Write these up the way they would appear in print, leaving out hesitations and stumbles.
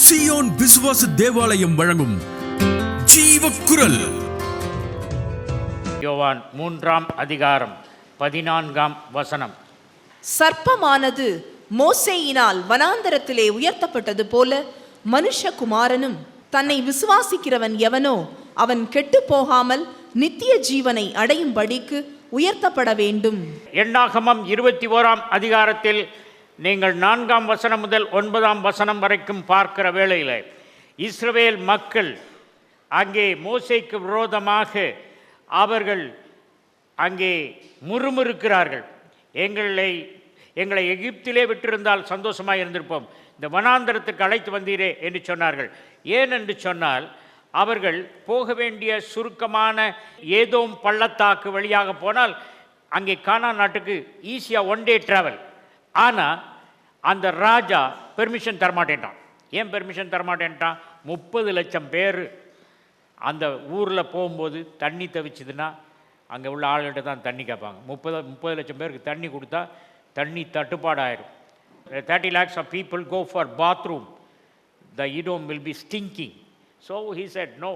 Zion விசுவாச தேவாலயம் வழங்கும் ஜீவக்குரல். யோவான் 3ஆம் அதிகாரம் 14ஆம் வசனம். சர்ப்பமானது மோசேயினால் வனாந்தரத்திலே உயர்த்தப்பட்டது போல மனுஷகுமாரனும் தன்னை விசுவாசிக்கிறவன் எவனோ அவன் கெட்டு போகாமல் நித்திய ஜீவனை அடையும்படிக்கு உயர்த்தப்பட வேண்டும். எண்ணாகமம் 21ஆம் அதிகாரத்தில் நீங்கள் 4ஆம் வசனம் முதல் 9ஆம் வசனம் வரைக்கும் பார்க்கிற வேளையில் இஸ்ரவேல் மக்கள் அங்கே மோசேக்கு விரோதமாக அவர்கள் அங்கே முறுமுறுக்கிறார்கள். எங்களை எகிப்திலே விட்டிருந்தால் சந்தோஷமாக இருந்திருப்போம், இந்த வனாந்தரத்துக்கு அழைத்து வந்தீரே என்று சொன்னார்கள். ஏன் என்று சொன்னால் அவர்கள் போக வேண்டிய சுருக்கமான ஏதோம் பள்ளத்தாக்கு வழியாக போனால் அங்கே கானான் நாட்டுக்கு ஈஸியாக 1 டே ட்ராவல். ஆனால் அந்த ராஜா பெர்மிஷன் தரமாட்டேன்ட்டான். ஏன் பெர்மிஷன் தரமாட்டேன்ட்டான்? 30 லட்சம் பேர் அந்த ஊரில் போகும்போது தண்ணி தவிச்சுதுன்னா அங்கே உள்ள ஆளுகிட்ட தான் தண்ணி கேட்பாங்க. 30 லட்சம் பேருக்கு தண்ணி கொடுத்தா தண்ணி தட்டுப்பாடாயிரும். 30 lakhs of people go for bathroom. The Edom will be stinking. So he said, no,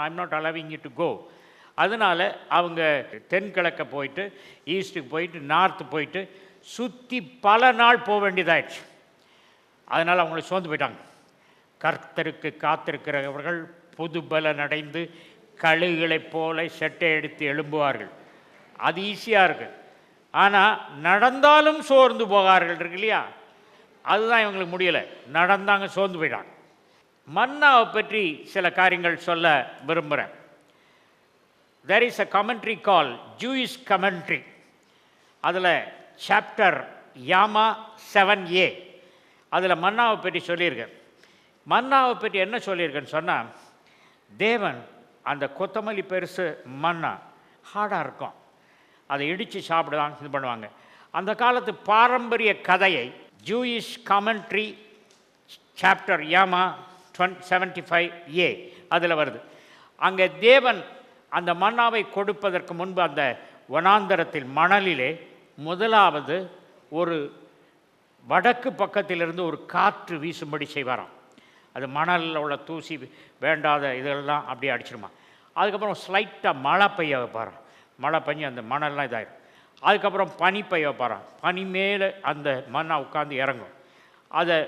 I'm not allowing you to go. அதனால் அவங்க தென்கிழக்க போயிட்டு, ஈஸ்ட்டுக்கு போயிட்டு, நார்த்து போயிட்டு சுற்றி பல நாள் போக வேண்டியதாயிடுச்சு. அதனால் அவங்களை சோர்ந்து போயிட்டாங்க. கர்த்தருக்கு காத்திருக்கிறவர்கள் புது பலன் அடைந்து கழுகுகளைப் போல செட்டை எடுத்து எழும்புவார்கள். அது ஈஸியாக இருக்குது. ஆனால் நடந்தாலும் சோர்ந்து போகார்கள் இருக்கு இல்லையா, அதுதான் இவங்களுக்கு முடியலை. நடந்தாங்க, சோர்ந்து போயிட்டாங்க. மன்னாவை பற்றி சில காரியங்கள் சொல்ல விரும்புகிறேன். There is a commentary called Jewish commentary. அதில் சாப்டர் யாமா 7a அதில் மன்னாவை பற்றி சொல்லியிருக்கேன். மன்னாவை பற்றி என்ன சொல்லியிருக்கேன்னு சொன்னால், தேவன் அந்த கொத்தமல்லி பெருசு மன்னா ஹார்டாக இருக்கும், அதை இடித்து சாப்பிடுவாங்க, இது பண்ணுவாங்க. அந்த காலத்து பாரம்பரிய கதையை ஜூயிஷ் காமெண்ட்ரி சாப்டர் யாமா 75a அதில் வருது. அங்கே தேவன் அந்த மன்னாவை கொடுப்பதற்கு முன்பு அந்த வனாந்தரத்தில் மணலிலே முதலாவது ஒரு வடக்கு பக்கத்திலிருந்து ஒரு காற்று வீசும்படி செய்வாராம். அது மணலில் உள்ள தூசி வேண்டாத இதெல்லாம் அப்படியே அடிச்சிடுமா. அதுக்கப்புறம் ஸ்லைட்டாக மழை பெய்ய வைப்பாராம். மழை பெஞ்சு அந்த மணல்லாம் இதாகிடும். அதுக்கப்புறம் பனி பெய்ய வைப்பாராம். பனி மேலே அந்த மண்ணை உட்காந்து இறங்கும். அதை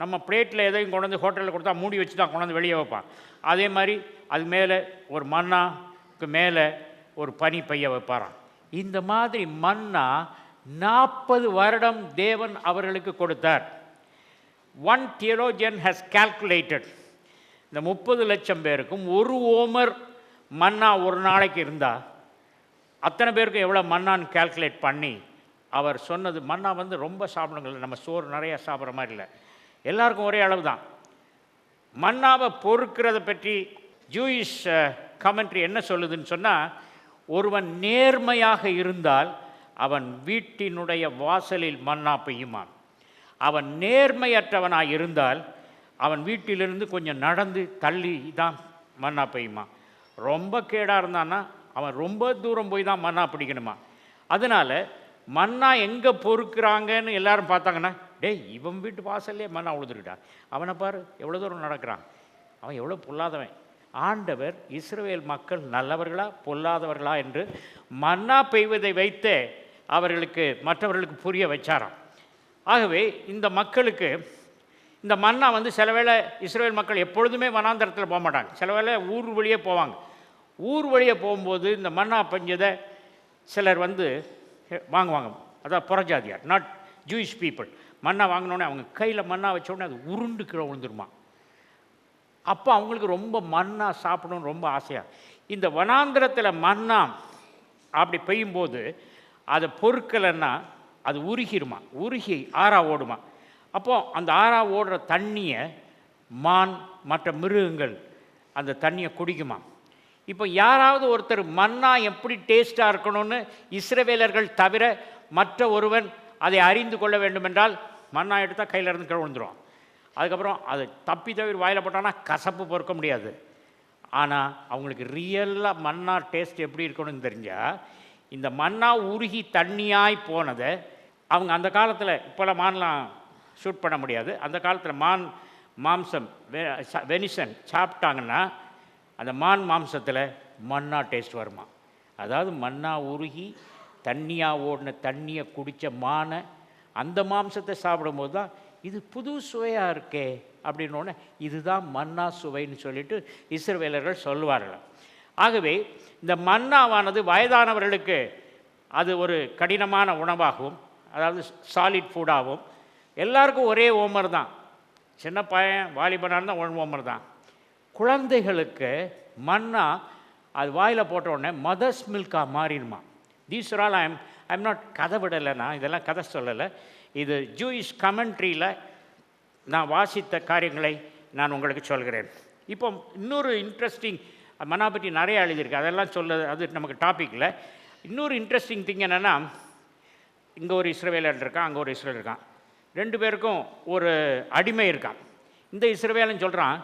நம்ம பிளேட்டில் எதையும் கொண்டு வந்து ஹோட்டலில் கொடுத்தா மூடி வச்சு தான் கொண்டு வந்து வெளியே வைப்பான். அதே மாதிரி அது மேலே ஒரு மண்ணாக்கு மேலே ஒரு பனி பெய்ய வைப்பாராம். இந்த மாதிரி மன்னா 40 வருடம் தேவன் அவர்களுக்கு கொடுத்தார். ஒன் தியோலோஜியன் ஹஸ் கால்குலேட்டட், இந்த 30 லட்சம் பேருக்கும் 1 ஓமர் மன்னா ஒரு நாளைக்கு இருந்தால் அத்தனை பேருக்கும் எவ்வளோ மன்னான்னு கால்குலேட் பண்ணி அவர் சொன்னது, மன்னா வந்து ரொம்ப சாப்பிடுங்கள், நம்ம சோறு நிறையா சாப்பிட்ற மாதிரி இல்லை, எல்லாருக்கும் ஒரே அளவு தான். மன்னாவை பொறுக்கிறத பற்றி ஜூயிஷ் கமெண்ட்ரி என்ன சொல்லுதுன்னு சொன்னால், ஒருவன் நேர்மையாக இருந்தால் அவன் வீட்டினுடைய வாசலில் மன்னா பெய்யுமான். அவன் நேர்மையற்றவனாக இருந்தால் அவன் வீட்டிலிருந்து கொஞ்சம் நடந்து தள்ளி தான் மன்னா பெய்யுமா. ரொம்ப கேடாக இருந்தான்னா அவன் ரொம்ப தூரம் போய் தான் மன்னா பிடிக்கணுமா. அதனால் மன்னா எங்கே பொறுக்கிறாங்கன்னு எல்லாரும் பார்த்தாங்கன்னா, டேய் இவன் வீட்டு வாசல்லே மன்னா உழுதுருக்கிட்டான், அவனை பாரு எவ்வளோ தூரம் நடக்கிறான், அவன் எவ்வளோ பொல்லாதவன். ஆண்டவர் இஸ்ரவேல் மக்கள் நல்லவர்களா பொல்லாதவர்களா என்று மன்னா பெய்வதை வைத்தே அவர்களுக்கு மற்றவர்களுக்கு புரிய வச்சாராம். ஆகவே இந்த மக்களுக்கு இந்த மன்னா வந்து சில வேளை இஸ்ரவேல் மக்கள் எப்பொழுதுமே வனாந்தரத்தில் போக மாட்டாங்க, சில வேளை ஊர் வழியே போவாங்க. ஊர் வழியே போகும்போது இந்த மன்னா பெஞ்சதை சிலர் வந்து வாங்குவாங்க. அதான் புறஜாதியார், நாட் ஜூயிஷ் பீப்புள். மன்னா வாங்கினோடனே அவங்க கையில் மன்னா வச்சோடனே அது உருண்டு கீழே விழுந்துருமா. அப்போ அவங்களுக்கு ரொம்ப மன்னா சாப்பிடணும்னு ரொம்ப ஆசையாக. இந்த வனாந்திரத்தில் மன்னா அப்படி பெய்யும்போது அதை பொறுக்கலைன்னா அது உருகிருமா, உருகி ஆறா ஓடுமா. அப்போது அந்த ஆறா ஓடுற தண்ணியை மான் மற்ற மிருகங்கள் அந்த தண்ணியை குடிக்குமா. இப்போ யாராவது ஒருத்தர் மன்னா எப்படி டேஸ்ட்டாக இருக்கணும்னு இஸ்ரவேலர்கள் தவிர மற்ற ஒருவன் அதை அறிந்து கொள்ள வேண்டுமென்றால் மன்னா எடுத்தால் கையில் இருந்து கீழே விழுந்துருவான். அதுக்கப்புறம் அது தப்பி தவிர வாயில் போட்டான்னா கசப்பு பொறுக்க முடியாது. ஆனால் அவங்களுக்கு ரியலாக மன்னா டேஸ்ட் எப்படி இருக்கணும்னு தெரிஞ்சால், இந்த மன்னா உருகி தண்ணியாய் போனதை அவங்க அந்த காலத்தில், இப்போல்லாம் மான்லாம் ஷூட் பண்ண முடியாது, அந்த காலத்தில் மான் மாம்சம் வெனிசன் சாப்பிட்டாங்கன்னா அந்த மான் மாம்சத்தில் மன்னா டேஸ்ட் வருமா. அதாவது மன்னா உருகி தண்ணியாக ஓடின தண்ணியை குடித்த மானை அந்த மாம்சத்தை சாப்பிடும்போது தான் இது புது சுவையாக இருக்கே அப்படின்னோடனே இதுதான் மன்னா சுவைன்னு சொல்லிட்டு இஸ்ரவேலர்கள் சொல்லுவார்கள். ஆகவே இந்த மன்னாவானது வயதானவர்களுக்கு அது ஒரு கடினமான உணவாகவும், அதாவது சாலிட் ஃபுட்டாகவும், எல்லாருக்கும் ஒரே ஓமர் தான். சின்ன பையன் வாலிபனாக இருந்தால் ஒன் ஓமர் தான். குழந்தைகளுக்கு மன்னா அது வாயில் போட்ட உடனே மதர்ஸ் மில்காக மாறிடுமா. These are all I'm not கதை விடலை, நான் இதெல்லாம் கதை சொல்லலை. இது ஜூயிஷ் கமெண்ட்ரியில் நான் வாசித்த காரியங்களை நான் உங்களுக்கு சொல்கிறேன். இப்போ இன்னொரு இன்ட்ரெஸ்டிங் மன்னா பற்றி நிறைய எழுதியிருக்கு, அதெல்லாம் அது நமக்கு டாப்பிக்கில். இன்னொரு இன்ட்ரெஸ்டிங் திங் என்னென்னா, இங்கே ஒரு இஸ்ரவேலன் இருக்கான், அங்கே ஒரு இஸ்ரவேல் இருக்கான். ரெண்டு பேருக்கும் ஒரு அடிமை இருக்கான். இந்த இஸ்ரவேலன் சொல்கிறான்,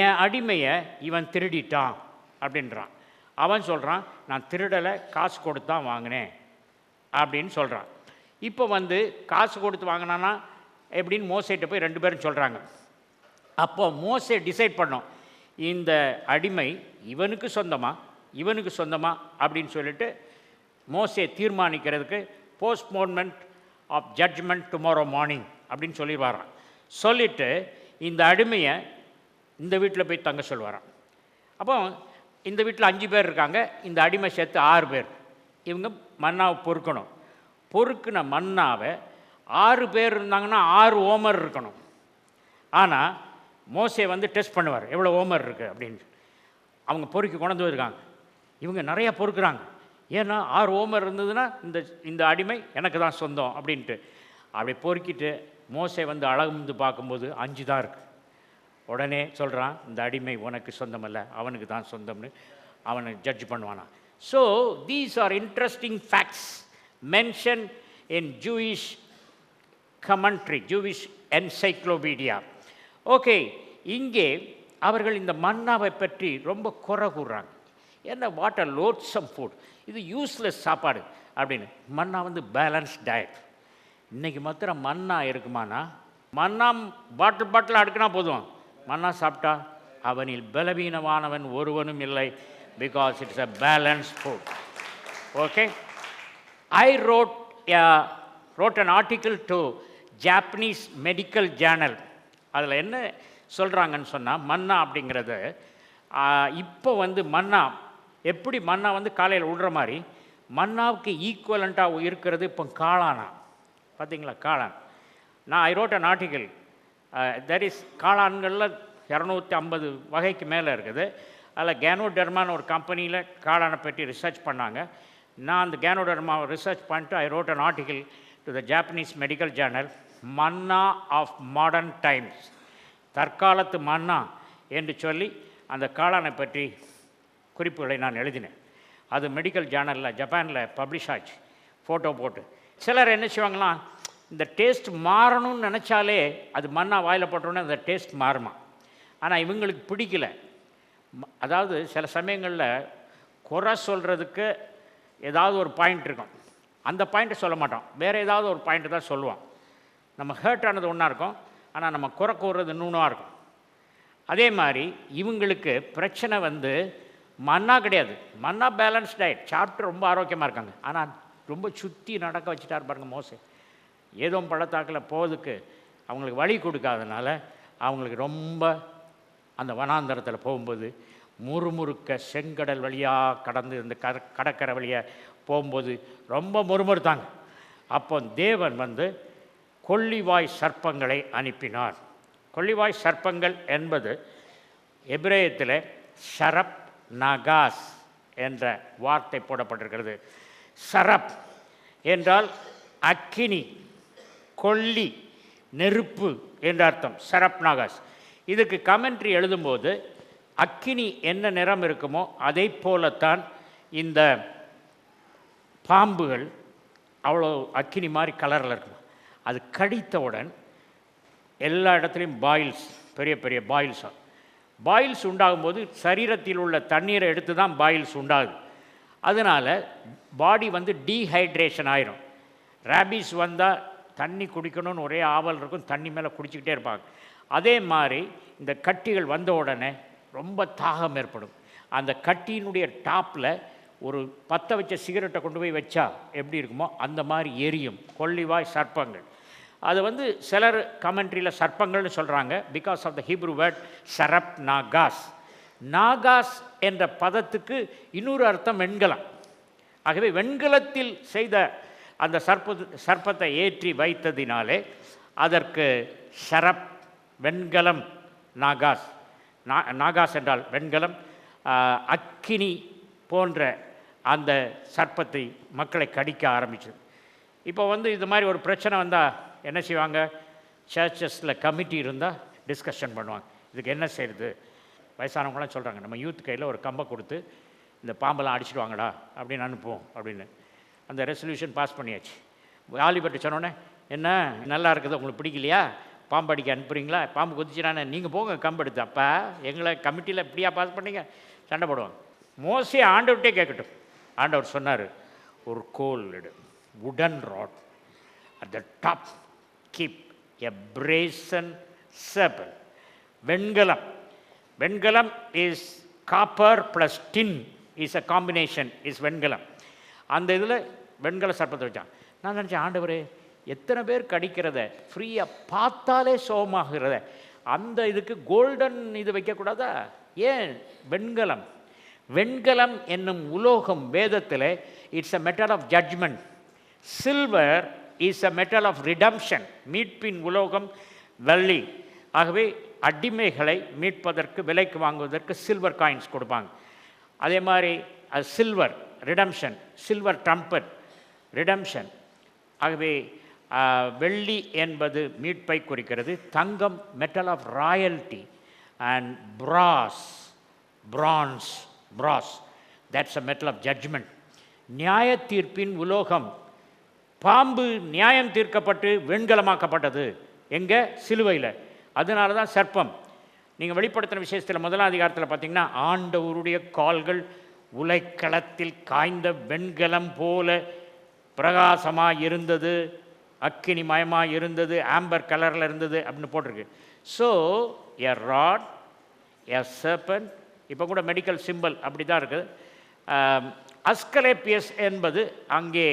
என் அடிமையை இவன் திருடிட்டான் அப்படின்றான். அவன் சொல்கிறான், நான் திருடலை, காசு கொடுத்து தான் வாங்கினேன் அப்படின்னு சொல்கிறான். இப்போ காசு கொடுத்து வாங்கினான்னா எப்படின்னு மோசேட்ட போய் ரெண்டு பேரும் சொல்கிறாங்க. அப்போ மோசே டிசைட் பண்ணோம், இந்த அடிமை இவனுக்கு சொந்தமா அப்படின்னு சொல்லிட்டு மோசே தீர்மானிக்கிறதுக்கு postponement of judgement tomorrow morning அப்படின்னு சொல்லிடுவாரான். சொல்லிவிட்டு இந்த அடிமையை இந்த வீட்டில் போய் தங்க சொல்லுவாரான். அப்போ இந்த வீட்டில் 5 பேர் இருக்காங்க, இந்த அடிமை சேர்த்து 6 பேர். இவங்க மன்னாவை பொறுக்குன மன்னாவை 6 பேர் இருந்தாங்கன்னா 6 ஓமர் இருக்கணும். ஆனால் மோசே டெஸ்ட் பண்ணுவார், எவ்வளோ ஓமர் இருக்குது அப்படின்னு. அவங்க பொறுக்கி கொண்டு வந்துருக்காங்க, இவங்க நிறையா பொறுக்குறாங்க. ஏன்னா 6 ஓமர் இருந்ததுன்னா இந்த அடிமை எனக்கு தான் சொந்தம் அப்படின்ட்டு. அப்படி பொறுக்கிட்டு மோசே அழகு பார்க்கும்போது 5 தான் இருக்குது. உடனே சொல்கிறான், இந்த அடிமை உனக்கு சொந்தமல்ல, அவனுக்கு தான் சொந்தம்னு அவனை ஜட்ஜ் பண்ணுவானா. So these are interesting facts mention in Jewish commentary, Jewish encyclopedia. Okay, இங்கே அவர்கள் இந்த மன்னாவை பற்றி ரொம்ப குறை கூறுறாங்க. என்ன வாட் அ லோட்ஸம் ஃபுட், இது யூஸ்லெஸ் சாப்பாடு அப்படின்னு. மன்னா பேலன்ஸ் டயட். இன்றைக்கி மாத்திரம் மன்னா இருக்குமானா, மன்னா பாட்டில் அடுக்குனா போதும், மன்னா சாப்பிட்டா அவனில் பலவீனமானவன் ஒருவனும் இல்லை. Because it's a balance food. Okay, I wrote an article to Japanese medical journal. அதில் என்ன சொல்கிறாங்கன்னு சொன்னால், மன்னா அப்படிங்கிறது இப்போ மன்னா எப்படி மன்னா காலையில் விடுற மாதிரி மன்னாவுக்கு ஈக்குவலண்ட்டாக இருக்கிறது இப்போ காளானா. பார்த்தீங்களா, காளான். I wrote an article. That is காளான்களில் 250 வகைக்கு மேலே இருக்குது. அதில் கேனோடெர்மான்னு ஒரு கம்பெனியில் காளானை பற்றி ரிசர்ச் பண்ணாங்க. நான் அந்த கேனோடெர்மாவை ரிசர்ச் பண்ணிட்டு I wrote an article to the Japanese medical journal, manna of modern times, தற்காலத்து மன்னா என்று சொல்லி அந்த காளானை பற்றி குறிப்புகளை நான் எழுதினேன். அது மெடிக்கல் ஜேர்னலில் ஜப்பானில் பப்ளிஷ் ஆச்சு, ஃபோட்டோ போட்டு. சிலர் என்ன செய்வாங்களாம், இந்த டேஸ்ட் மாறணும்னு நினச்சாலே அது மன்னா வாயில் போட்டோன்னே அந்த டேஸ்ட் மாறுமா. ஆனால் இவங்களுக்கு பிடிக்கல. அதாவது சில சமயங்களில் குறை சொல்கிறதுக்கு ஏதாவது ஒரு பாயிண்ட் இருக்கும், அந்த பாயிண்ட்டை சொல்ல மாட்டோம், வேறு ஏதாவது ஒரு பாயிண்ட்டு தான் சொல்லுவோம். நம்ம ஹர்ட் ஆனது ஒன்றா இருக்கும், ஆனால் நம்ம குறை கூறுறது இன்னொன்றாக இருக்கும். அதே மாதிரி இவங்களுக்கு பிரச்சனை மன்னா கிடையாது. மன்னா பேலன்ஸ் டயட் சாப்பிட்டு ரொம்ப ஆரோக்கியமாக இருக்காங்க. ஆனால் ரொம்ப சுற்றி நடக்க வச்சுட்டார் பாருங்கள் மோசே. ஏதோ பள்ளத்தாக்கில் போகிறதுக்கு அவங்களுக்கு வழி கொடுக்காதனால அவங்களுக்கு ரொம்ப அந்த வனாந்தரத்தில் போகும்போது முறுமுறுக்க செங்கடல் வழியாக கடந்து இந்த கடற்கரை வழியாக போகும்போது ரொம்ப முறுமுறுத்தாங்க. அப்போ தேவன் கொள்ளிவாய் சர்ப்பங்களை அனுப்பினார். கொள்ளிவாய் சர்ப்பங்கள் என்பது எபிரேயத்தில் ஷரப் நகாஸ் என்ற வார்த்தை போடப்பட்டிருக்கிறது. சரப் என்றால் அக்கினி, கொல்லி, நெருப்பு என்ற அர்த்தம். சரப் நாகாஸ். இதுக்கு கமெண்ட்ரி எழுதும்போது அக்கினி என்ன நிறம் இருக்குமோ அதை போலத்தான் இந்த பாம்புகள் அவ்வளோ அக்கினி மாதிரி கலரில் இருக்கும். அது கடித்தவுடன் எல்லா இடத்துலையும் பாயில்ஸ், பெரிய பெரிய பாயில்ஸ் உண்டாகும்போது சரீரத்தில் உள்ள தண்ணீரை எடுத்து தான் பாயில்ஸ் உண்டாகுது. அதனால் பாடி டீஹைட்ரேஷன் ஆயிரும். ரேபீஸ் வந்தால் தண்ணி குடிக்கணும்னு ஒரே ஆவல் இருக்கும், தண்ணி மேலே குடிச்சிக்கிட்டே இருப்பாங்க. அதே மாதிரி இந்த கட்டிகள் வந்த உடனே ரொம்ப தாகம் ஏற்படும். அந்த கட்டியினுடைய டாப்பில் ஒரு பற்ற வச்ச சிகரெட்டை கொண்டு போய் வச்சா எப்படி இருக்குமோ அந்த மாதிரி எரியும் கொள்ளிவாய் சர்ப்பங்கள். அது சிலர் கமெண்ட்ரியில் சர்ப்பங்கள்னு சொல்கிறாங்க. Because of the Hebrew word சரப் நாகாஸ். நாகாஸ் என்ற பதத்துக்கு இன்னொரு அர்த்தம் வெண்கலம். ஆகவே வெண்கலத்தில் செய்த அந்த சர்ப்பத்தை ஏற்றி வைத்ததினாலே அதற்கு சரப், வெண்கலம், நாகாஸ். நாகாஸ் என்றால் வெண்கலம். அக்கினி போன்ற அந்த சர்ப்பத்தை மக்களை கடிக்க ஆரம்பிச்சது. இப்போ இது மாதிரி ஒரு பிரச்சனை வந்தால் என்ன செய்வாங்க? சர்ச்சஸில் கமிட்டி இருந்தால் டிஸ்கஷன் பண்ணுவாங்க, இதுக்கு என்ன செய்யுது. வயசானவங்களாம் சொல்கிறாங்க, நம்ம யூத் கையில் ஒரு கம்பை கொடுத்து இந்த பாம்பெல்லாம் அடிச்சிடுவாங்கடா அப்படின்னு அனுப்புவோம் அப்படின்னு. அந்த ரெசல்யூஷன் பாஸ் பண்ணியாச்சு. வாலிபர்ட்டு சொன்னோன்னே, என்ன நல்லா இருக்குது, உங்களுக்கு பிடிக்கலையா, பாம்பு அடிக்க அனுப்புறீங்களா, பாம்பு குதிச்சுனானே நீங்கள் போங்க கம்பு எடுத்து. அப்போ எங்களை கமிட்டியில் இப்படியா பாஸ் பண்ணீங்க, சண்டை போடுவாங்க. மோசே ஆண்டவர்கிட்டே கேட்கட்டும். ஆண்டவர் சொன்னார், ஒரு கோல் எடு, wooden rod, at the top keep a brazen serpent. வெண்கலம். வெண்கலம் is copper plus tin is a combination is வெண்கலம். அந்த இதில் வெண்கல சர்ப்பத்தை வச்சான். நான் நினச்சேன், ஆண்டவரே எத்தனை பேர் கடிக்கிறத ஃப்ரீயாக பார்த்தாலே சோகமாகிறத, அந்த இதுக்கு கோல்டன் இது வைக்கக்கூடாதா? ஏன் வெண்கலம்? வெண்கலம் என்னும் உலோகம் வேதத்தில் it's a metal of judgement. Silver is a metal of redemption. மீட்பின் உலோகம் வெள்ளி. ஆகவே அடிமைகளை மீட்பதற்கு, விலைக்கு வாங்குவதற்கு சில்வர் காயின்ஸ் கொடுப்பாங்க. அதே மாதிரி silver redemption, silver trumpet redemption. ஆகவே வெள்ளி என்பது மீட்பை குறிக்கிறது. தங்கம் metal of royalty. And brass that's a metal of judgement. நியாய தீர்ப்பின் உலோகம். பாம்பு நியாயம் தீர்க்கப்பட்டு வெண்கலமாக்கப்பட்டது எங்கே? சிலுவையில். அதனால தான் சர்ப்பம். நீங்கள் வெளிப்படுத்தின விசேஷத்தில் 1ஆம் அதிகாரத்தில் பார்த்தீங்கன்னா, ஆண்டவருடைய கால்கள் உலைக்களத்தில் காய்ந்த வெண்கலம் போல பிரகாசமாக இருந்தது, அக்கினி மயமாக இருந்தது, ஆம்பர் கலரில் இருந்தது அப்படின்னு போட்டிருக்கு. So a rod, a serpent. இப்போ கூட மெடிக்கல் சிம்பிள் அப்படி தான் இருக்குது. அஸ்கலேப்பியஸ் என்பது அங்கே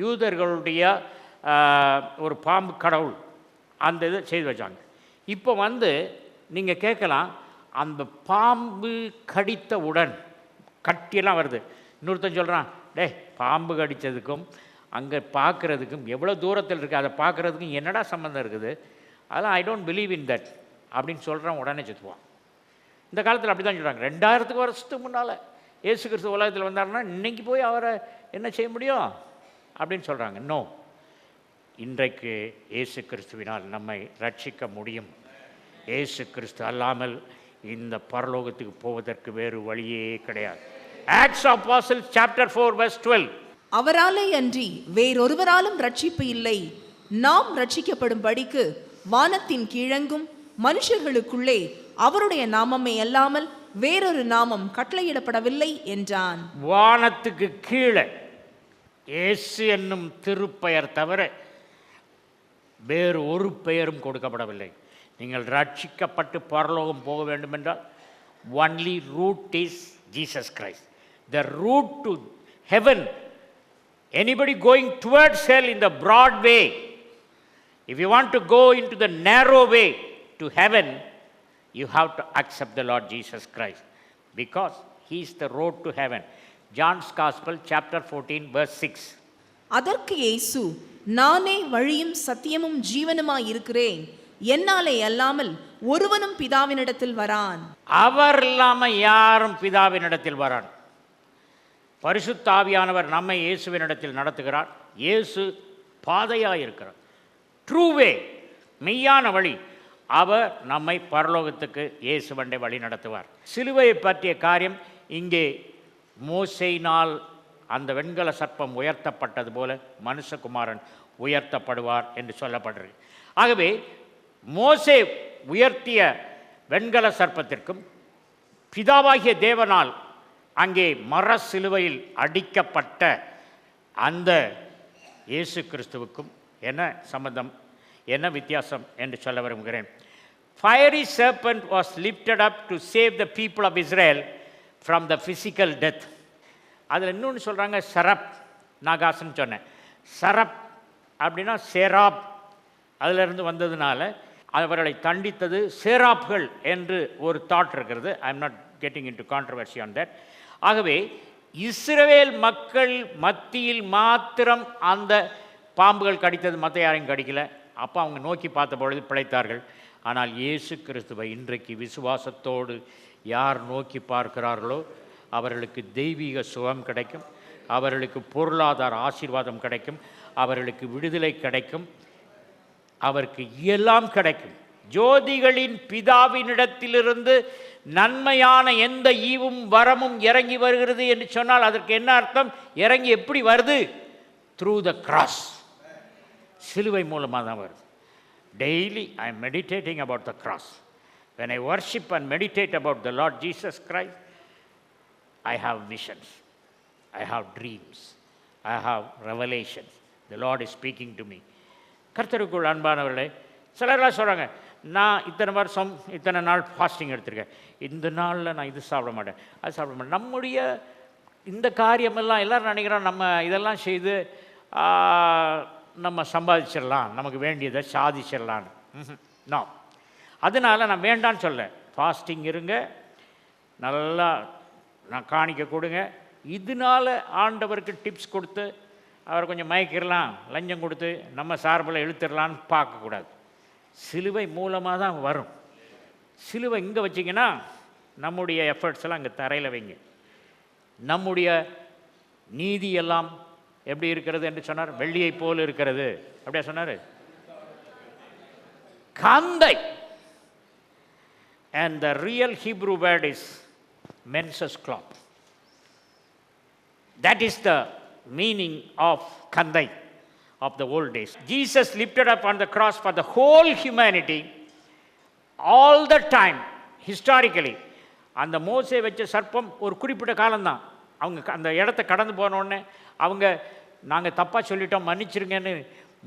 யூதர்களுடைய ஒரு பாம்பு கடவுள். அந்த இது செய்து வச்சாங்க. இப்போ நீங்கள் கேட்கலாம், அந்த பாம்பு கடித்தவுடன் கட்டியெல்லாம் வருது. இன்னொருத்தன் சொல்கிறான், டே பாம்பு கடித்ததுக்கும் அங்கே பார்க்குறதுக்கும் எவ்வளோ தூரத்தில் இருக்குது, அதை பார்க்குறதுக்கும் என்னடா சம்மந்தம் இருக்குது, அதெல்லாம் I don't believe in that அப்படின்னு சொல்கிறான். உடனே செத்துவான். இந்த காலத்தில் அப்படி தான் சொல்கிறாங்க. 2000 வருஷத்துக்கு முன்னால் இயேசு கிறிஸ்து உலகத்தில் வந்தாருன்னா இன்றைக்கி போய் அவரை என்ன செய்ய முடியும் அப்படின்னு சொல்கிறாங்க. நோ, இன்றைக்கு இயேசு கிறிஸ்துவினால் நம்மை ரட்சிக்க முடியும். இயேசு கிறிஸ்து அல்லாமல் இந்த பரலோகத்துக்கு போவதற்கு வேறு வழியே கிடையாது. Acts of Apostles chapter 4 verse 12. அவராலே அன்றி வேறொருவராலும் ரட்சிப்பு இல்லை. நாம் ரட்சிக்கப்படும்படிக்கு வானத்தின் கீழெங்கும் மனுஷர்களுக்குள்ளே அவருடைய நாமமே அல்லாமல் வேறொரு நாமம் கட்டளையிடப்படவில்லை என்றான். வானத்துக்கு கீழே இயேசு என்னும் திருப்பெயர் தவிர வேறு ஒரு பெயரும் கொடுக்கப்படவில்லை. நீங்கள் ரட்சிக்கப்பட்டு பரலோகம் போக வேண்டுமென்றால் only route is Jesus Christ. The route to heaven, anybody going towards hell in the broad way, if you want to go into the narrow way to heaven, you have to accept the Lord Jesus Christ, because he is the road to heaven. John's Gospel chapter 14 verse 6. அதற்கு இயேசு, நானே வழியும் சத்தியமும் ஜீவனுமாய் இருக்கிறேன், என்னாலே அல்லாமல் ஒருவனும் பிதாவினிடத்தில் வரான். அவர் இல்லாமல் யாரும் பிதாவினிடத்தில் வரான். பரிசுத்த ஆவியானவர் நம்மை இயேசுவினிடத்தில் நடத்துகிறார். இயேசு பாதையாக இருக்கிறார், ட்ரூ வே, மெய்யான வழி. அவர் நம்மை பரலோகத்துக்கு இயேசுவண்டை வழி நடத்துவார். சிலுவையை பற்றிய காரியம் இங்கே மோசேயினால் அந்த வெண்கல சர்ப்பம் உயர்த்தப்பட்டது போல மனுஷகுமாரன் உயர்த்தப்படுவார் என்று சொல்லப்படுகிறது. ஆகவே மோசே உயர்த்திய வெண்கல சர்ப்பத்திற்கும் பிதாவாகிய தேவனால் அங்கே மர சிலுவையில் அடிக்கப்பட்ட அந்த இயேசு கிறிஸ்துவுக்கும் என்ன சம்பந்தம், என்ன வித்தியாசம் என்று சொல்ல விரும்புகிறேன். fiery serpent was lifted up to save the people of Israel from the physical death. அதில் இன்னொன்று சொல்கிறாங்க சரப், நாகாசன்னு சொன்னேன். சரப் அப்படின்னா சேராப், அதிலிருந்து வந்ததுனால அவர்களை தண்டித்தது சேராப்கள் என்று ஒரு தாட் இருக்கிறது. I am not getting in to controversy on that. ஆகவே இஸ்ரவேல் மக்கள் மத்தியில் மாத்திரம் அந்த பாம்புகள் கடித்தது, மற்ற யாரையும் கடிக்கலை. அப்போ அவங்க நோக்கி பார்த்த பொழுது பிழைத்தார்கள். ஆனால் இயேசு கிறிஸ்துவை இன்றைக்கு விசுவாசத்தோடு யார் நோக்கி பார்க்கிறார்களோ அவர்களுக்கு தெய்வீக சுகம் கிடைக்கும், அவர்களுக்கு பொருளாதார ஆசீர்வாதம் கிடைக்கும், அவர்களுக்கு விடுதலை கிடைக்கும், அவருக்கு எல்லாம் கிடைக்கும். ஜோதிகளின் பிதாவினிடத்திலிருந்து நன்மையான எந்த ஈவும் வரமும் இறங்கி வருகிறது என்று சொன்னால் அதற்கு என்ன அர்த்தம்? இறங்கி எப்படி வருது? த்ரூ த கிராஸ், சிலுவை மூலமாக தான் வருது. Daily I am meditating about the cross. when I worship and meditate about the Lord Jesus Christ, I have visions, I have dreams, I have revelations. The Lord is speaking to me. கர்த்தருக்குள் அன்பானவர்களே, சிலர்லாம் சொல்கிறாங்க, நான் இத்தனை வருஷம் இத்தனை நாள் fasting எடுத்திருக்கேன், இந்த நாளில் நான் இது சாப்பிட மாட்டேன், அது சாப்பிட மாட்டேன். நம்முடைய இந்த காரியமெல்லாம் எல்லோரும் நினைக்கிறோம் நம்ம இதெல்லாம் செய்து நம்ம சம்பாதிச்சிடலாம், நமக்கு வேண்டியதை சாதிச்சிடலான்னு. நோ, அதனால் நான் வேண்டான்னு சொல்ல. ஃபாஸ்டிங் இருங்க, நல்லா நான் காணிக்க கொடுங்க. இதனால் ஆண்டவருக்கு டிப்ஸ் கொடுத்து அவர் கொஞ்சம் மயக்கிடலாம், லஞ்சம் கொடுத்து நம்ம சார்பில் இழுத்துடலான்னு பார்க்கக்கூடாது. சிலுவை மூலமாக தான் வரும். சிலுவை இங்கே வச்சிங்கன்னா நம்முடைய எஃபர்ட்ஸ் எல்லாம் இங்கே தரையில் வைங்க. நம்முடைய நீதி எல்லாம் எப்படி இருக்கிறது என்று சொன்னார்? வெள்ளியை போல் இருக்கிறது. அப்படியா சொன்னார்? கந்தை. And the real Hebrew word is menses cloth. That is the meaning of kandai of the old days. Jesus lifted up on the cross for the whole humanity all the time. Historically, அந்த மோசே வச்ச சர்ப்பம் ஒரு குறிப்பிட்ட காலம்தான். அவங்க அந்த இடத்த கடந்து போனோடனே அவங்க நாங்கள் தப்பாக சொல்லிட்டோம் மன்னிச்சிருங்கன்னு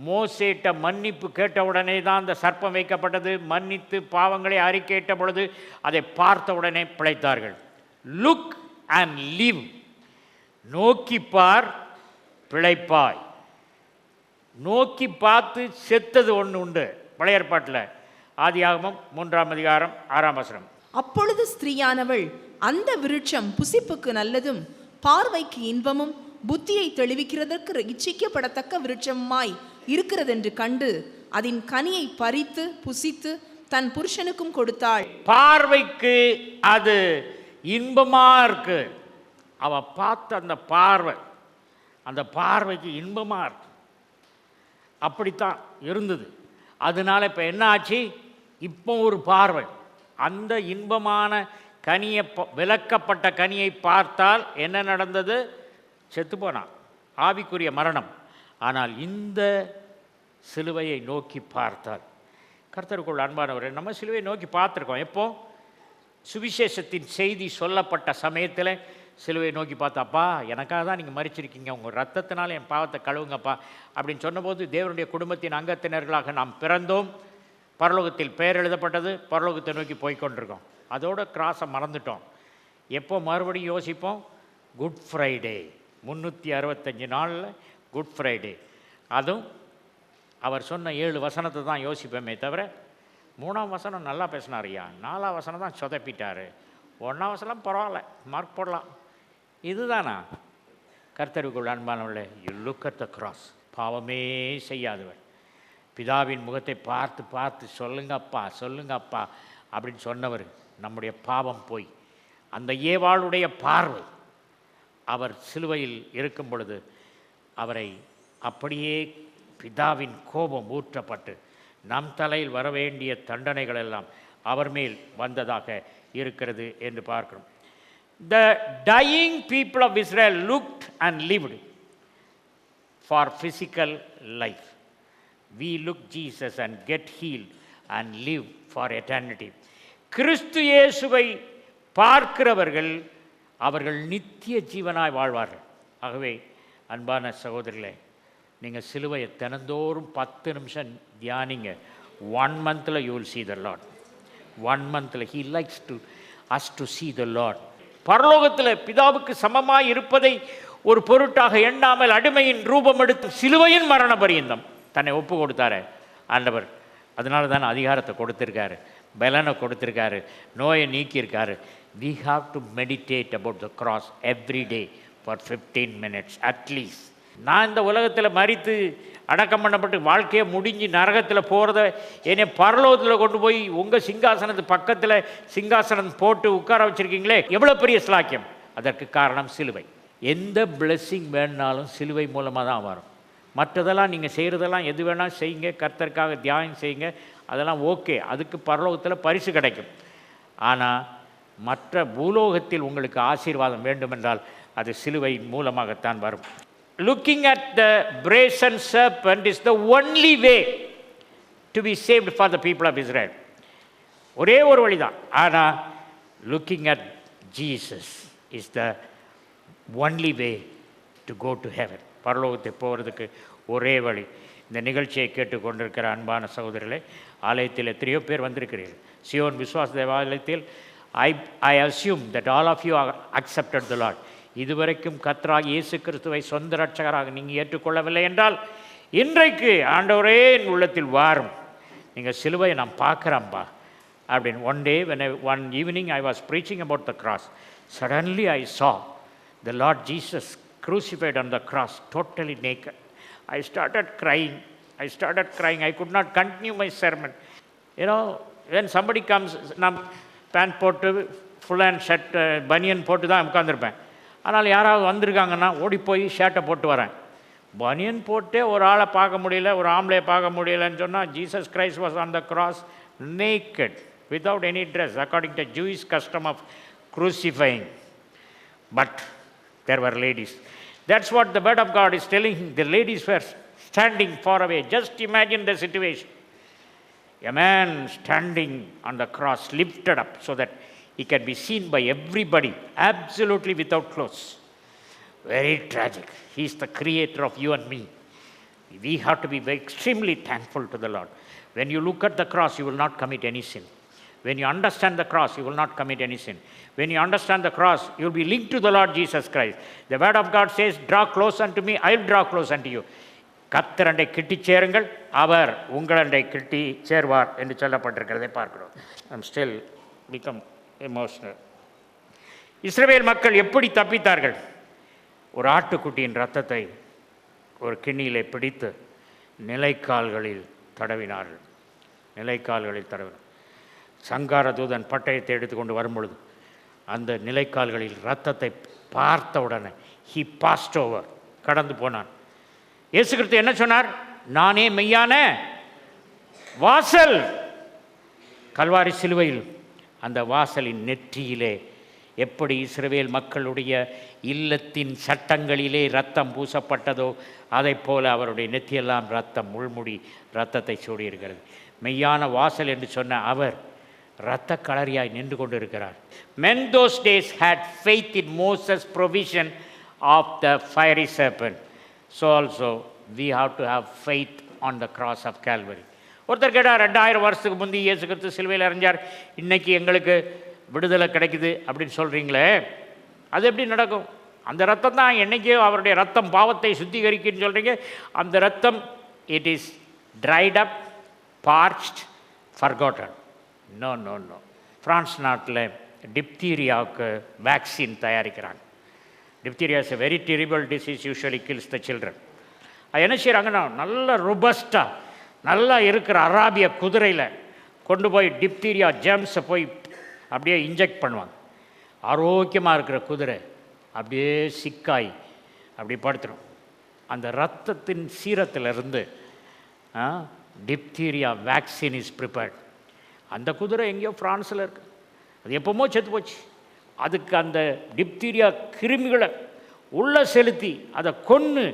மோசேட்ட மன்னிப்பு கேட்ட உடனே தான் அந்த சர்ப்பம் வைக்கப்பட்டது. மன்னித்து பாவங்களை அறிக்கையிட்ட பொழுது அதை பார்த்த உடனே பிழைத்தார்கள். லுக் அண்ட் லிவ், நோக்கிப்பார் பிழைப்பாய். நோக்கி பார்த்து செத்தது ஒன்று உண்டு பழைய ஏற்பாட்டில். ஆதியாகமம் 3ஆம் அதிகாரம் 6ஆம் வசனம். அப்பொழுது ஸ்திரீயானவள் அந்த விருட்சம் புசிப்புக்கு நல்லதும் பார்வைக்கு இன்பமும் புத்தியை தெளிவிக்கிறதற்கு இச்சிக்கப்படத்தக்க விருட்சமாய் இருக்கிறதென்று கண்டு அதன் கனியை பறித்து புசித்து தன் புருஷனுக்கும் கொடுத்தாள். பார்வைக்கு அது இன்பமா இருக்கு. அவ பார்த்த அந்த பார்வை, அந்த பார்வைக்கு இன்பமா இருக்கு. அப்படித்தான் இருந்தது. அதனால இப்போ என்ன ஆச்சு? இப்போ ஒரு பார்வை, அந்த இன்பமான கனியை, விலக்கப்பட்ட கனியை பார்த்தால் என்ன நடந்தது? செத்து போனான், ஆவிக்குரிய மரணம். ஆனால் இந்த சிலுவையை நோக்கி பார்த்தால், கர்த்தருக்குள் அன்பானவரே, நம்ம சிலுவையை நோக்கி பார்த்துருக்கோம். எப்போ? சுவிசேஷத்தின் செய்தி சொல்லப்பட்ட சமயத்தில் சிலுவையை நோக்கி பார்த்தாப்பா, எனக்காக தான் நீங்கள் மரிச்சிருக்கீங்க, உங்கள் ரத்தத்தினால என் பாவத்தை கழுவுங்கப்பா அப்படின்னு சொன்னபோது தேவனுடைய குடும்பத்தின் அங்கத்தினர்களாக நாம் பிறந்தோம். பரலோகத்தில் பெயர் எழுதப்பட்டது, பரலோகத்தை நோக்கி போய்கொண்டிருக்கோம். அதோட கிராஸை மறந்துட்டோம். எப்போ மறுபடியும் யோசிப்போம்? குட் ஃப்ரைடே, 365 நாளில் குட் ஃப்ரைடே. அதுவும் அவர் சொன்ன 7 வசனத்தை தான் யோசிப்போமே தவிர 3ஆம் வசனம் நல்லா பேசினார் ஐயா, 4ஆம் வசனம் தான் சொதப்பிட்டார், 1ஆம் வசனம் பரவாயில்ல மார்க் போடலாம், இதுதானா? கர்த்தருக்குள் அன்பானவர்களே, you look at the cross. பாவமே செய்யாதவன் பிதாவின் முகத்தை பார்த்து பார்த்து சொல்லுங்கப்பா சொல்லுங்கப்பா அப்படின்னு சொன்னவர், நம்முடைய பாவம் போய் அந்த ஏவாளுடைய பார்வை அவர் சிலுவையில் இருக்கும் பொழுது அவரை அப்படியே பிதாவின் கோபம் ஊற்றப்பட்டு நம் தலையில் வரவேண்டிய தண்டனைகள் எல்லாம் அவர் மேல் வந்ததாக இருக்கிறது என்று பார்க்கிறோம். The dying people of Israel looked and lived for physical life. We look Jesus and get healed and live for eternity. கிறிஸ்து இயேசுவை பார்க்கிறவர்கள் அவர்கள் நித்திய ஜீவனாய் வாழ்வார்கள். ஆகவே அன்பான சகோதரர்களே, நீங்கள் சிலுவையை தினந்தோறும் 10 நிமிஷம் தியானிங்க. 1 month you will see the Lord. 1 month he likes to us to see the Lord. பரலோகத்தில் பிதாவுக்கு சமமாய் இருப்பதை ஒரு பொருட்டாக எண்ணாமல் அடிமையின் ரூபம் எடுத்து சிலுவையின் மரண பரியந்தம் தன்னை ஒப்பு கொடுத்தாரு ஆண்டவர். அதனால தான் அதிகாரத்தை கொடுத்துருக்காரு, பலனை கொடுத்துருக்காரு, நோயை நீக்கியிருக்காரு. We have to meditate about the cross every day for 15 minutes at least. நான் இந்த உலகத்தில் மரித்து அடக்கம் பண்ணப்பட்டு வாழ்க்கையை முடிஞ்சு நரகத்தில் போகிறத என்னை பரலோகத்தில் கொண்டு போய் உங்கள் சிங்காசனத்து பக்கத்தில் சிங்காசனம் போட்டு உட்கார வச்சுருக்கீங்களே, எவ்வளோ பெரிய ஸ்லாக்கியம். அதற்கு காரணம் சிலுவை. எந்த பிளெஸ்ஸிங் வேணுனாலும் சிலுவை மூலமாக தான் வரும். மற்றதெல்லாம் நீங்கள் செய்கிறதெல்லாம் எது வேணால் செய்யுங்க, கர்த்தருக்காக தியானம் செய்யுங்க, அதெல்லாம் ஓகே, அதுக்கு பரலோகத்தில் பரிசு கிடைக்கும். ஆனால் மற்ற பூலோகத்தில் உங்களுக்கு ஆசீர்வாதம் வேண்டுமென்றால் அது சிலுவை மூலமாகத்தான் வரும். Looking at the brazen serpent is the only way to be saved for the people of Israel. ஒரே ஒரு வழிதான். ஆனால் looking at Jesus is the only way to go to heaven. பரலோகத்தை போகிறதுக்கு ஒரே வழி. இந்த நிகழ்ச்சியை கேட்டுக்கொண்டிருக்கிற அன்பான சகோதரர்களே, ஆலயத்தில் எத்தனையோ பேர் வந்திருக்கிறீர்கள். சியோன் விசுவாச தேவாலயத்தில் I assume that all of you are accepted the Lord. இதுவரைக்கும் கர்த்தராகிய இயேசு கிறிஸ்துவை சொந்த ரட்சகராக நீங்கள் ஏற்றுக்கொள்ளவில்லை என்றால் இன்றைக்கு ஆண்டவரே என் உள்ளத்தில் வாரும், நீங்கள் சிலுவையை நான் பார்க்குறேன்ப்பா அப்படின்னு. one evening I was preaching about the cross. Suddenly I saw the Lord Jesus crucified on the cross, totally naked. I started crying. I could not continue my sermon. When somebody comes, நான் pant போட்டு full hand shirt பனியன் போட்டு தான் உட்காந்துருப்பேன். ஆனால் யாராவது வந்திருக்காங்கன்னா ஓடி போய் ஷர்ட்டை போட்டு வரேன். பனியன் போட்டே ஒரு ஆளை பார்க்க முடியல, ஒரு ஆம்பளையை பார்க்க முடியலன்னு சொன்னால் Jesus Christ was on the cross naked without any dress according to Jewish custom of crucifying. But there were ladies. That's what the word of God is telling. The ladies were standing far away. Just imagine the situation. A man standing on the cross, lifted up so that he can be seen by everybody, absolutely without clothes. Very tragic. He is the creator of you and me. We have to be extremely thankful to the Lord. When you look at the cross, you will not commit any sin. When you understand the cross, you will not commit any sin. When you understand the cross, you will be linked to the Lord Jesus Christ. The word of God says, draw close unto me, I will draw close unto you. கர்த்தரண்டை கிட்டி சேருங்கள், அவர் உங்களண்டை கிட்டி சேர்வார் என்று சொல்லப்பட்டிருக்கிறதை பார்க்கிறோம். I am still become emotional. இஸ்ரவேல் மக்கள் எப்படி தப்பித்தார்கள்? ஒரு ஆட்டுக்குட்டியின் ரத்தத்தை ஒரு கிண்ணியிலே பிடித்து நிலைக்கால்களில் தடவினார்கள். சங்கார தூதன் பட்டயத்தை எடுத்துக்கொண்டு வரும்பொழுது அந்த நிலைக்கால்களில் ரத்தத்தை பார்த்தவுடனே he passed over, கடந்து போனான். இயேசு கிறிஸ்து என்ன சொன்னார்? நானே மெய்யான வாசல். கல்வாரி சிலுவையில் அந்த வாசலின் நெற்றியிலே எப்படி இஸ்ரவேல் மக்களுடைய இல்லத்தின் சட்டங்களிலே ரத்தம் பூசப்பட்டதோ அதை போல அவருடைய நெற்றியெல்லாம் ரத்தம், முள்முடி ரத்தத்தை சூடியிருக்கிறது. மெய்யான வாசல் என்று சொன்ன அவர் இரத்த களரியாய் நின்று கொண்டிருக்கிறார். Men those days had faith in Moses' provision of the fiery serpent. So also we have to have faith on the cross of Calvary. ஒருத்தர் கேட்டார், 2000 வருஷத்துக்கு முந்தி இயேசு கிறிஸ்து சிலுவையில் அறிஞ்சார், இன்னைக்கு எங்களுக்கு விடுதலை கிடைக்குது அப்படின்னு சொல்கிறீங்களே, அது எப்படி நடக்கும்? அந்த ரத்தம் தான் என்னைக்கோ அவருடைய ரத்தம் பாவத்தை சுத்திகரிக்குன்னு சொல்கிறீங்க. அந்த ரத்தம் it is dried up, parched, forgotten. No. France நாட்டில் டிப்தீரியாவுக்கு வேக்சின் தயாரிக்கிறாங்க. Diphtheria is a very terrible disease, usually kills the children. அது என்ன செய்கிறாங்கன்னா, நல்ல ரொபஸ்டாக நல்லா இருக்கிற அராபிய குதிரையில் கொண்டு போய் டிப்தீரியா ஜெர்ம்ஸை போய் அப்படியே இன்ஜெக்ட் பண்ணுவாங்க. ஆரோக்கியமாக இருக்கிற குதிரை அப்படியே சிக்காய் அப்படி படுத்துடும். அந்த இரத்தத்தின் சீரத்திலிருந்து டிப்தீரியா வேக்சின் இஸ் ப்ரிப்பேர்ட். அந்த குதிரை எங்கேயோ ஃப்ரான்ஸில் இருக்குது, அது எப்போமோ செத்து போச்சு. அதுக்கு அந்த டிப்தீரியா கிருமிகளை உள்ளே செலுத்தி அதை கொன்று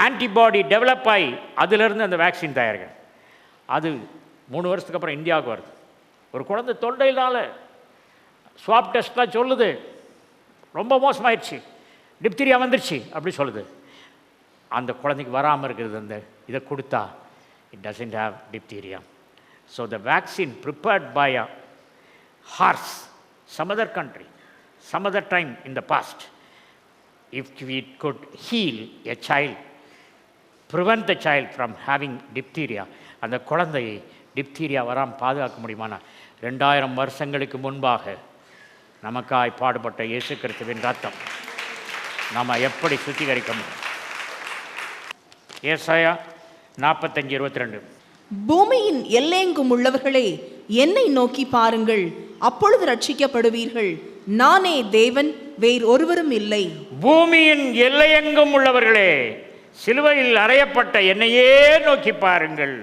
ஆன்டிபாடி டெவலப் ஆகி அதிலிருந்து அந்த வேக்சின் தயாரிக்கிறது. அது 3 வருஷத்துக்கு அப்புறம் இந்தியாவுக்கு வருது. ஒரு குழந்தை தொண்டையினால் ஸ்வாப் டெஸ்ட்லாம் சொல்லுது ரொம்ப மோசமாயிடுச்சு, டிப்தீரியா வந்துடுச்சு அப்படி சொல்லுது. அந்த குழந்தைக்கு வராமல் இருக்கிறது அந்த இதை கொடுத்தா it doesn't have diphtheria. So the vaccine prepared by a horse, some other country, some other time in the past, if we could heal a child, prevent the child from having diphtheria, அந்த குழந்தையை diphtheria வராமல் பாதுகாக்க முடியுமானா 2000 வருஷங்களுக்கு முன்பாக நமக்காய் பாடுபட்ட இயேசு கிறிஸ்துவின் ரத்தம் நாம் எப்படி சுத்திகரிக்க முடியும்? ஏசாயா 45:22. பூமியின் எல்லையெங்கும் உள்ளவர்களே, என்னை நோக்கி பாருங்கள், அப்பொழுது ரட்சிக்கப்படுவீர்கள். நானே தேவன், வேறு ஒருவரும் இல்லை. பூமியின் எல்லையெங்கும் உள்ளவர்களே, சிலுவையில் அறையப்பட்ட என்னையே நோக்கி பாருங்கள்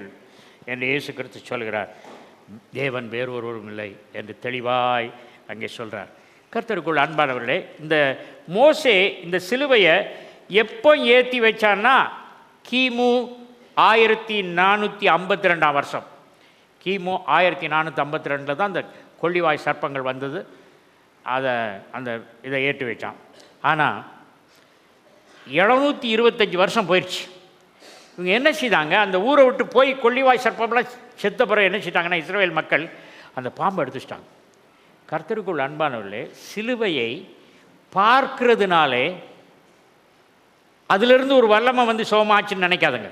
என்று இயேசு கிறிஸ்து சொல்கிறார். தேவன் வேறு ஒருவரும் இல்லை என்று தெளிவாய் அங்கே சொல்கிறார். கர்த்தருக்குள் அன்பானவர்களே, இந்த மோசே இந்த சிலுவையை எப்போ ஏற்றி வச்சான்னா கிமு 1452 வருஷம். கிமு 1452 தான் அந்த கொள்ளிவாய் சர்ப்பங்கள் வந்தது. இதை ஏற்றி வச்சான். ஆனால் 725 வருஷம் போயிடுச்சு. இவங்க என்ன செய்தாங்க, அந்த ஊரை விட்டு போய் கொள்ளிவாய் சர்ப்பம்லாம் செத்த பிறகு என்ன செய்தாங்கன்னா இஸ்ரவேல் மக்கள் அந்த பாம்பை எடுத்துச்சிட்டாங்க. கர்த்தருக்குள் அன்பானவர்களே, சிலுவையை பார்க்கிறதுனாலே அதிலிருந்து ஒரு வல்லமை வந்து சோமாச்சுன்னு நினைக்காதுங்க.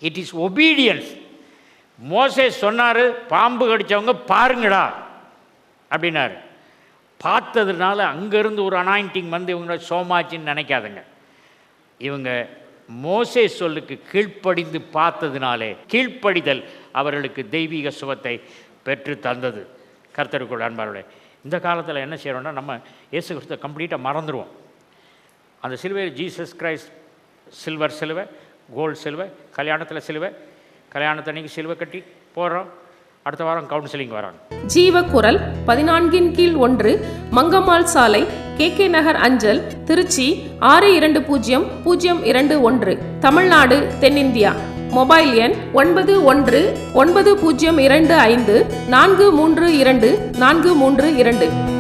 It is obedience. மோசே சொன்னார், பாம்பு கடித்தவங்க பாருங்கடா அப்படின்னாரு. பார்த்ததுனால அங்கேருந்து ஒரு அனாயிண்டிங் வந்து இவங்கள சோமாச்சின்னு நினைக்காதுங்க. இவங்க மோசே சொல்லுக்கு கீழ்ப்படிந்து பார்த்ததுனாலே கீழ்ப்படிதல் அவர்களுக்கு தெய்வீக சுகத்தை பெற்று தந்தது. கர்த்தருக்குள் அன்பார்களே, இந்த காலத்தில் என்ன செய்கிறோன்னா நம்ம இயேசு கிறிஸ்துவை கம்ப்ளீட்டாக மறந்துடுவோம். அந்த சிலுவையில் ஜீசஸ் கிரைஸ்ட் சில்வர் சிலுவை, கோல்டு சிலுவை, கல்யாணத்தில் சிலுவை, கல்யாணத்தன்னைக்கு சிலுவை கட்டி போகிறோம். அடுத்த வாரம் கவுன்சிலிங் வராங்க. ஜீவக்குரல் 14/1 மங்கம்மாள் சாலை, KK நகர் அஞ்சல், திருச்சி 620021, தமிழ்நாடு, தென்னிந்தியா. மொபைல் எண் 919025432432.